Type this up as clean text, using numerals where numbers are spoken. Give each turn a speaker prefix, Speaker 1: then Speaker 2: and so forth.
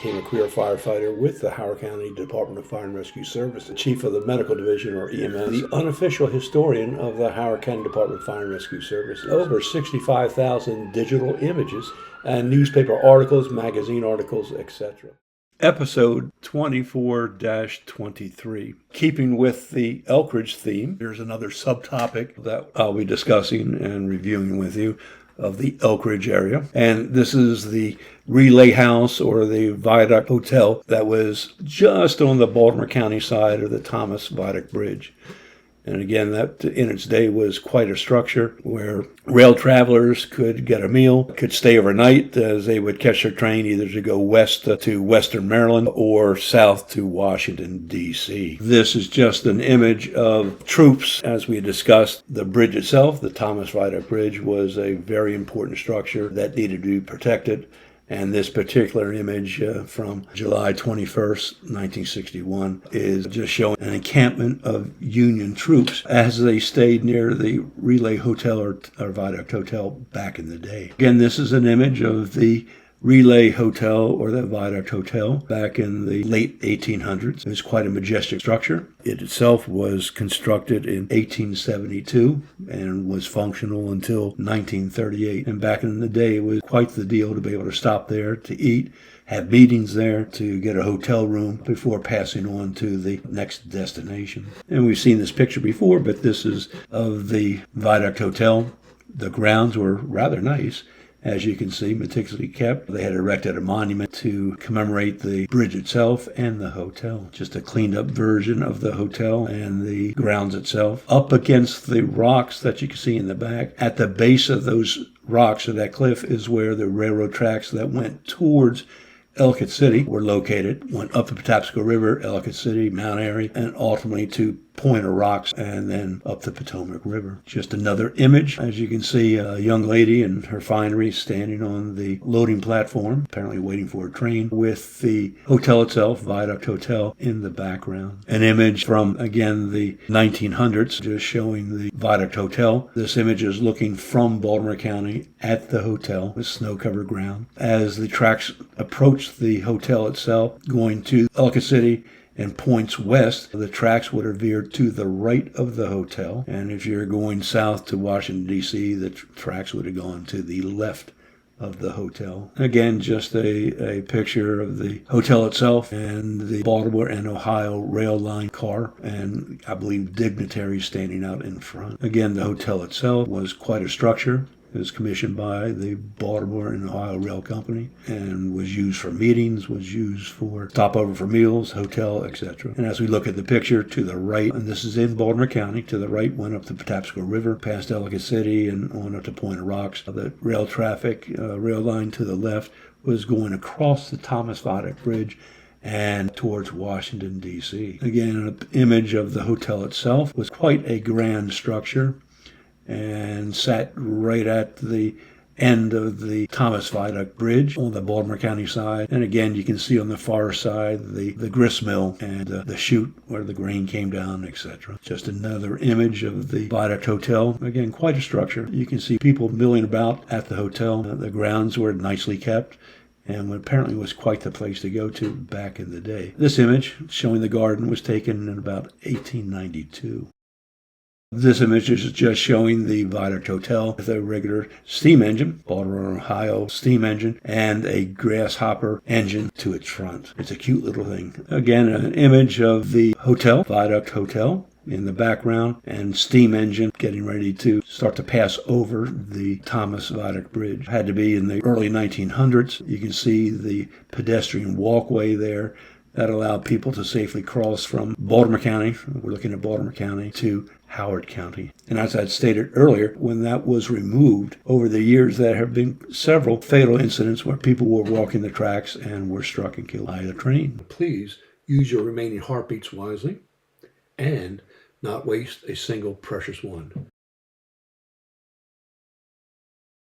Speaker 1: became a career firefighter with the Howard County Department of Fire and Rescue Service, the chief of the medical division, or EMS, the unofficial historian of the Howard County Department of Fire and Rescue Services. Over 65,000 digital images and newspaper articles, magazine articles, etc. Episode 24-23. Keeping with the Elkridge theme, here's another subtopic that I'll be discussing and reviewing with you of the Elkridge area. And this is the Relay House or the Viaduct Hotel that was just on the Baltimore County side of the Thomas Viaduct Bridge. And again, that in its day was quite a structure where rail travelers could get a meal, could stay overnight as they would catch their train either to go west to Western Maryland or south to Washington, D.C. This is just an image of troops. As we had discussed, the bridge itself, the Thomas Viaduct Bridge, was a very important structure that needed to be protected. And this particular image from July 21st, 1961, is just showing an encampment of Union troops as they stayed near the Relay Hotel or Viaduct Hotel back in the day. Again, this is an image of the Relay Hotel or the Viaduct Hotel back in the late 1800s. It was quite a majestic structure. It itself was constructed in 1872 and was functional until 1938. And back in the day, it was quite the deal to be able to stop there, to eat, have meetings there, to get a hotel room before passing on to the next destination. And we've seen this picture before, but this is of the Viaduct Hotel. The grounds were rather nice. As you can see, meticulously kept. They had erected a monument to commemorate the bridge itself and the hotel. Just a cleaned up version of the hotel and the grounds itself. Up against the rocks that you can see in the back, at the base of those rocks or that cliff is where the railroad tracks that went towards Elkridge City were located. Went up the Patapsco River, Elkridge City, Mount Airy, and ultimately to Point of Rocks, and then up the Potomac River. Just another image. As you can see, a young lady in her finery standing on the loading platform, apparently waiting for a train, with the hotel itself, Viaduct Hotel, in the background. An image from, again, the 1900s, just showing the Viaduct Hotel. This image is looking from Baltimore County at the hotel with snow-covered ground. As the tracks approach the hotel itself, going to Elkridge City, and points west, the tracks would have veered to the right of the hotel. And if you're going south to Washington, D.C., the tracks would have gone to the left of the hotel. Again, just a picture of the hotel itself and the Baltimore and Ohio rail line car, and I believe dignitaries standing out in front. Again, the hotel itself was quite a structure. It was commissioned by the Baltimore and Ohio Rail Company and was used for meetings, was used for stopover for meals, hotel, etc. And as we look at the picture to the right, and this is in Baltimore County, to the right went up the Patapsco River, past Ellicott City, and on up to Point of Rocks. The rail traffic, rail line to the left was going across the Thomas Viaduct Bridge and towards Washington, D.C. Again, an image of the hotel itself was quite a grand structure, and sat right at the end of the Thomas Viaduct Bridge on the Baltimore County side. And again, you can see on the far side the grist mill and the chute where the grain came down, etc. Just another image of the Viaduct Hotel. Again, quite a structure. You can see people milling about at the hotel. The grounds were nicely kept, and apparently was quite the place to go to back in the day. This image showing the garden was taken in about 1892. This image is just showing the Viaduct Hotel with a regular steam engine, Baltimore, Ohio steam engine, and a grasshopper engine to its front. It's a cute little thing. Again, an image of the hotel, Viaduct Hotel, in the background, and steam engine getting ready to start to pass over the Thomas Viaduct Bridge. Had to be in the early 1900s. You can see the pedestrian walkway there that allowed people to safely cross from Baltimore County, we're looking at Baltimore County, to Howard County. And as I stated earlier, when that was removed, over the years there have been several fatal incidents where people were walking the tracks and were struck and killed by the train. Please use your remaining heartbeats wisely and not waste a single precious one.